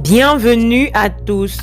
Bienvenue à tous.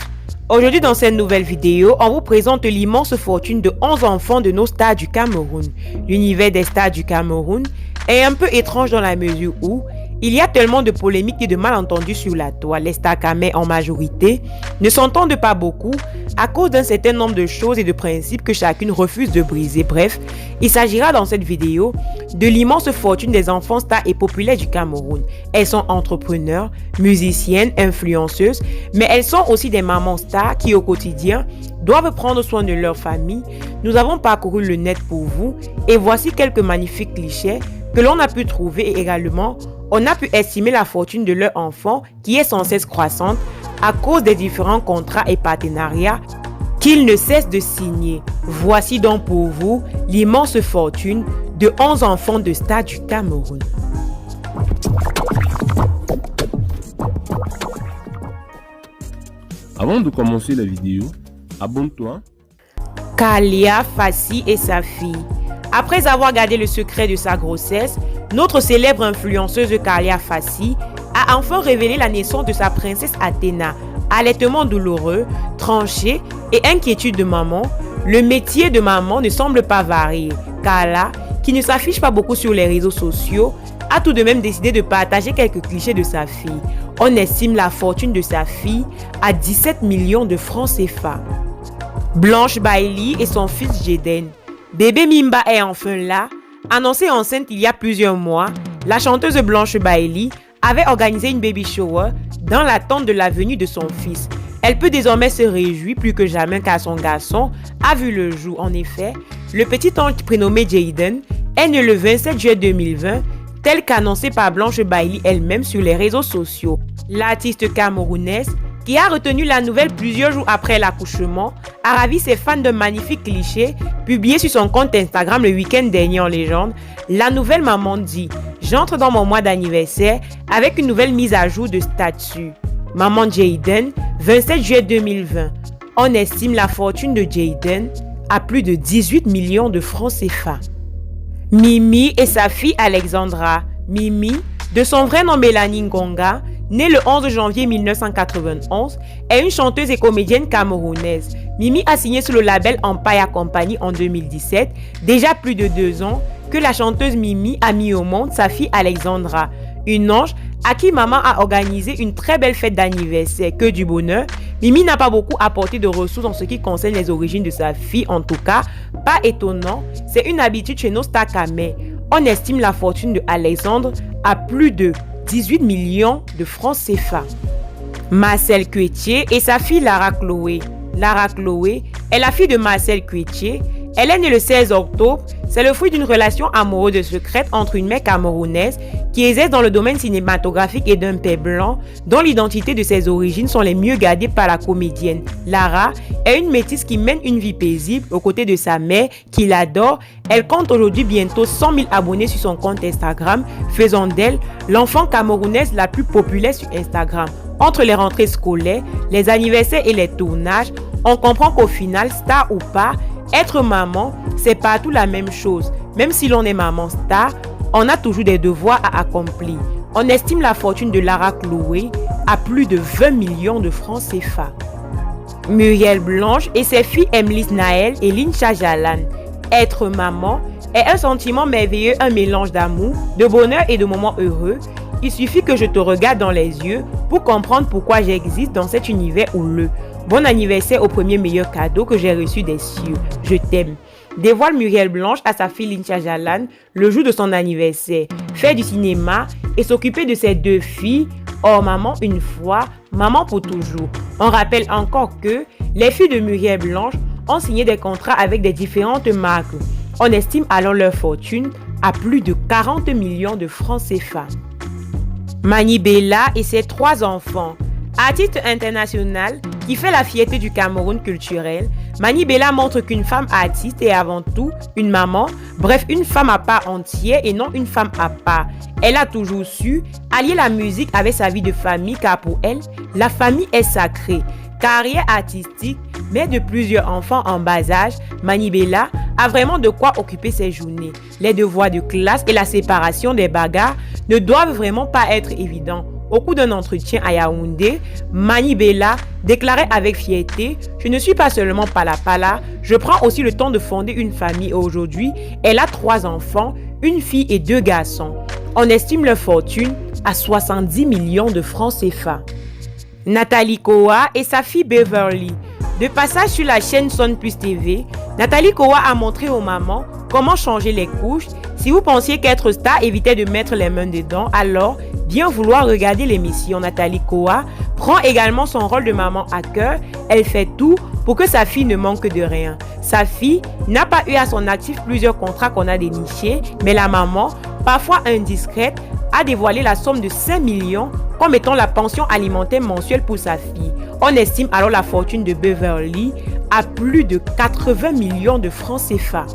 Aujourd'hui dans cette nouvelle vidéo, on vous présente l'immense fortune de 11 enfants de nos stars du Cameroun. L'univers des stars du Cameroun est un peu étrange dans la mesure où il y a tellement de polémiques et de malentendus sur la toile. Les stars camés en majorité ne s'entendent pas beaucoup à cause d'un certain nombre de choses et de principes que chacune refuse de briser. Bref, il s'agira dans cette vidéo de l'immense fortune des enfants stars et populaires du Cameroun. Elles sont entrepreneurs, musiciennes, influenceuses, mais elles sont aussi des mamans stars qui au quotidien doivent prendre soin de leur famille. Nous avons parcouru le net pour vous et voici quelques magnifiques clichés que l'on a pu trouver et également on a pu estimer la fortune de leur enfant qui est sans cesse croissante à cause des différents contrats et partenariats qu'ils ne cessent de signer. Voici donc pour vous l'immense fortune de 11 enfants de stars du Cameroun. Avant de commencer la vidéo, abonne-toi. Kalia Fassi et sa fille. Après avoir gardé le secret de sa grossesse, notre célèbre influenceuse Kalia Fassi a enfin révélé la naissance de sa princesse Athéna. Allaitement douloureux, tranché et inquiétude de maman, le métier de maman ne semble pas varier. Kala, qui ne s'affiche pas beaucoup sur les réseaux sociaux, a tout de même décidé de partager quelques clichés de sa fille. On estime la fortune de sa fille à 17 millions de francs CFA. Blanche Bailey et son fils Jaden. Bébé Mimba est enfin là. Annoncée enceinte il y a plusieurs mois, la chanteuse Blanche Bailey avait organisé une baby shower dans l'attente de la venue de son fils. Elle peut désormais se réjouir plus que jamais car son garçon a vu le jour. En effet, le petit ange prénommé Jaden est né le 27 juillet 2020, tel qu'annoncé par Blanche Bailey elle-même sur les réseaux sociaux. L'artiste camerounaise, qui a retenu la nouvelle plusieurs jours après l'accouchement, a ravi ses fans de magnifiques clichés publiés sur son compte Instagram le week-end dernier en légende. La nouvelle maman dit « J'entre dans mon mois d'anniversaire avec une nouvelle mise à jour de statut. Maman Jaden, 27 juillet 2020. On estime la fortune de Jaden à plus de 18 millions de francs CFA. Mimi et sa fille Alexandra. Mimi, de son vrai nom Mélanie Ngonga, née le 11 janvier 1991, est une chanteuse et comédienne camerounaise. Mimi a signé sous le label Empire Company en 2017, déjà plus de 2 ans que la chanteuse Mimi a mis au monde sa fille Alexandra, une ange à qui maman a organisé une très belle fête d'anniversaire. Que du bonheur, Mimi n'a pas beaucoup apporté de ressources en ce qui concerne les origines de sa fille, en tout cas, pas étonnant, c'est une habitude chez nos stars camés. On estime la fortune de Alexandre à plus de 18 millions de francs CFA. Marcel Cuetier et sa fille Lara Chloé. Lara Chloé est la fille de Marcel Cuetier. Elle est née le 16 octobre. C'est le fruit d'une relation amoureuse secrète entre une mère camerounaise qui exerce dans le domaine cinématographique et d'un père blanc dont l'identité de ses origines sont les mieux gardées par la comédienne. Lara est une métisse qui mène une vie paisible aux côtés de sa mère qui l'adore. Elle compte aujourd'hui bientôt 100 000 abonnés sur son compte Instagram, faisant d'elle l'enfant camerounaise la plus populaire sur Instagram. Entre les rentrées scolaires, les anniversaires et les tournages, on comprend qu'au final, star ou pas, être maman, c'est partout la même chose. Même si l'on est maman star, on a toujours des devoirs à accomplir. On estime la fortune de Lara Chloé à plus de 20 millions de francs CFA. Muriel Blanche et ses filles Emlys Naël et Lincha Jalan. Être maman est un sentiment merveilleux, un mélange d'amour, de bonheur et de moments heureux. Il suffit que je te regarde dans les yeux pour comprendre pourquoi j'existe dans cet univers houleux. Bon anniversaire au premier meilleur cadeau que j'ai reçu des cieux. Je t'aime. Dévoile Muriel Blanche à sa fille Lincha Jalan le jour de son anniversaire. Faire du cinéma et s'occuper de ses 2 filles. Oh, maman une fois, maman pour toujours. On rappelle encore que les filles de Muriel Blanche ont signé des contrats avec des différentes marques. On estime alors leur fortune à plus de 40 millions de francs CFA. Mani Bella et ses 3 enfants. Artiste international qui fait la fierté du Cameroun culturel, Mani Bella montre qu'une femme artiste est avant tout une maman, bref une femme à part entière et non une femme à part. Elle a toujours su allier la musique avec sa vie de famille car pour elle, la famille est sacrée. Carrière artistique, mère de plusieurs enfants en bas âge, Mani Bella a vraiment de quoi occuper ses journées. Les devoirs de classe et la séparation des bagarres ne doivent vraiment pas être évidents. au cours d'un entretien à Yaoundé, Mani Bella déclarait avec fierté « Je ne suis pas seulement pala-pala, je prends aussi le temps de fonder une famille et aujourd'hui, elle a 3 enfants, une fille et 2 garçons. On estime leur fortune à 70 millions de francs CFA. » Nathalie Kowa et sa fille Beverly. De passage sur la chaîne Sun Plus TV, Nathalie Kowa a montré aux mamans comment changer les couches. Si vous pensiez qu'être star évitait de mettre les mains dedans, alors bien vouloir regarder l'émission. Nathalie Kowa prend également son rôle de maman à cœur. Elle fait tout pour que sa fille ne manque de rien. Sa fille n'a pas eu à son actif plusieurs contrats qu'on a dénichés, mais la maman, parfois indiscrète, a dévoilé la somme de 5 millions comme étant la pension alimentaire mensuelle pour sa fille. On estime alors la fortune de Beverly à plus de 80 millions de francs CFA.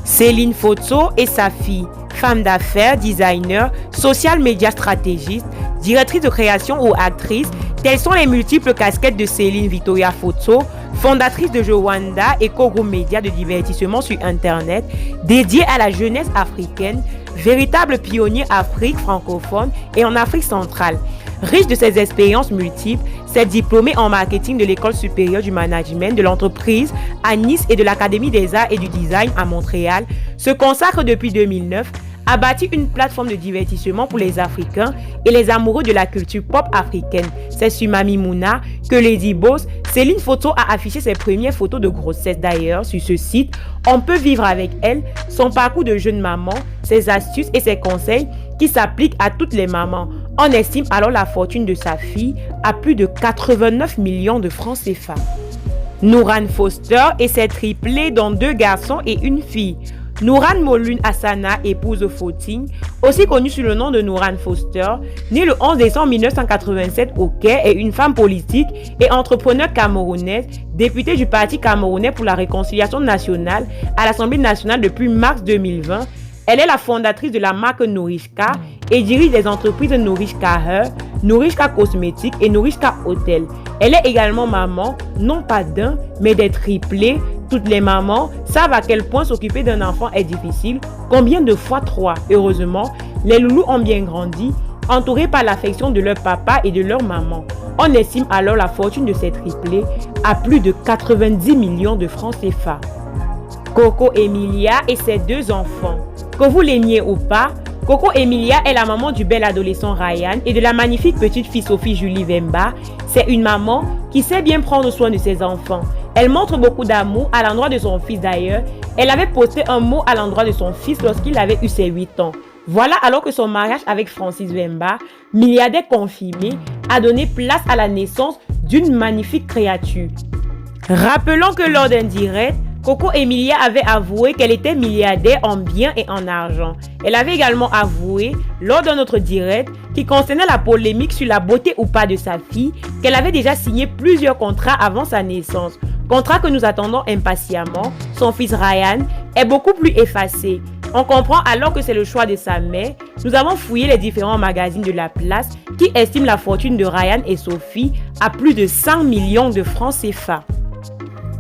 Céline Fotso et sa fille, femme d'affaires, designer, social media stratégiste, directrice de création ou actrice, telles sont les multiples casquettes de Céline Victoria Fotso, fondatrice de Jowanda et co-groupe média de divertissement sur Internet, dédié à la jeunesse africaine, véritable pionnier Afrique francophone et en Afrique centrale. Riche de ses expériences multiples, cette diplômée en marketing de l'École supérieure du management de l'entreprise à Nice et de l'Académie des arts et du design à Montréal, se consacre depuis 2009, a bâti une plateforme de divertissement pour les Africains et les amoureux de la culture pop africaine. C'est sur Mami Mouna que Lady Boss, Céline Fotso a affiché ses premières photos de grossesse. D'ailleurs, sur ce site, on peut vivre avec elle son parcours de jeune maman, ses astuces et ses conseils qui s'appliquent à toutes les mamans. On estime alors la fortune de sa fille à plus de 89 millions de francs CFA. Nouran Foster et ses triplés dont 2 garçons et une fille. Nouran Molune Hassana, épouse Fotine, aussi connue sous le nom de Nouran Foster, née le 11 décembre 1987 au Caire, est une femme politique et entrepreneur camerounaise, députée du Parti camerounais pour la réconciliation nationale à l'Assemblée nationale depuis mars 2020. Elle est la fondatrice de la marque Nourishka et dirige des entreprises Nourishka Hair, Nourishka Cosmétiques et Nourishka Hotel. Elle est également maman, non pas d'un, mais des triplés. Toutes les mamans savent à quel point s'occuper d'un enfant est difficile, combien de fois 3. Heureusement, les loulous ont bien grandi, entourés par l'affection de leur papa et de leur maman. On estime alors la fortune de ces triplés à plus de 90 millions de francs CFA. Coco Emilia et ses 2 enfants. Que vous l'aimiez ou pas, Coco Emilia est la maman du bel adolescent Ryan et de la magnifique petite fille Sophie Julie Vemba. C'est une maman qui sait bien prendre soin de ses enfants. Elle montre beaucoup d'amour à l'endroit de son fils d'ailleurs. Elle avait posté un mot à l'endroit de son fils lorsqu'il avait eu ses 8 ans. Voilà alors que son mariage avec Francis Vemba, milliardaire confirmé, a donné place à la naissance d'une magnifique créature. Rappelons que lors d'un direct, Coco Emilia avait avoué qu'elle était milliardaire en biens et en argent. Elle avait également avoué, lors d'un autre direct, qui concernait la polémique sur la beauté ou pas de sa fille, qu'elle avait déjà signé plusieurs contrats avant sa naissance. Contrat que nous attendons impatiemment. Son fils Ryan est beaucoup plus effacé. On comprend alors que c'est le choix de sa mère. Nous avons fouillé les différents magazines de la place qui estiment la fortune de Ryan et Sophie à plus de 100 millions de francs CFA.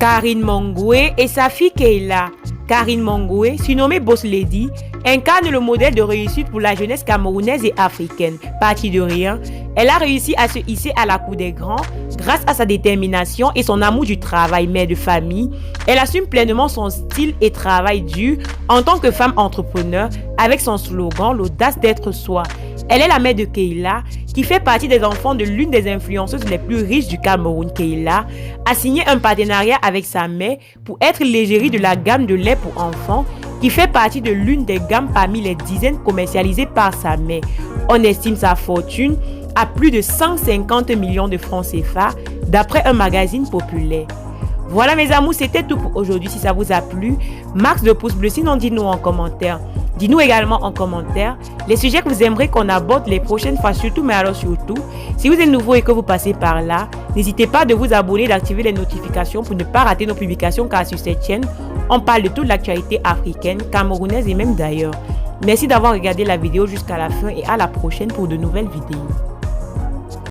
Karine Mongwe et sa fille Keila. Karine Mongwe, surnommée Boss Lady, incarne le modèle de réussite pour la jeunesse camerounaise et africaine. Partie de rien, elle a réussi à se hisser à la cour des grands grâce à sa détermination et son amour du travail. Mère de famille, elle assume pleinement son style et travail dur en tant que femme entrepreneur avec son slogan « L'audace d'être soi ». Elle est la mère de Keila, qui fait partie des enfants de l'une des influenceuses les plus riches du Cameroun. Keila a signé un partenariat avec sa mère pour être l'égérie de la gamme de lait pour enfants, qui fait partie de l'une des gammes parmi les dizaines commercialisées par sa mère. On estime sa fortune à plus de 150 millions de francs CFA, d'après un magazine populaire. Voilà mes amours, c'était tout pour aujourd'hui. Si ça vous a plu, max de pouces bleus, sinon dites-nous en commentaire. Dis-nous également en commentaire les sujets que vous aimeriez qu'on aborde les prochaines fois, surtout, mais alors surtout, si vous êtes nouveau et que vous passez par là, n'hésitez pas de vous abonner et d'activer les notifications pour ne pas rater nos publications, car sur cette chaîne, on parle de toute l'actualité africaine, camerounaise et même d'ailleurs. Merci d'avoir regardé la vidéo jusqu'à la fin et à la prochaine pour de nouvelles vidéos.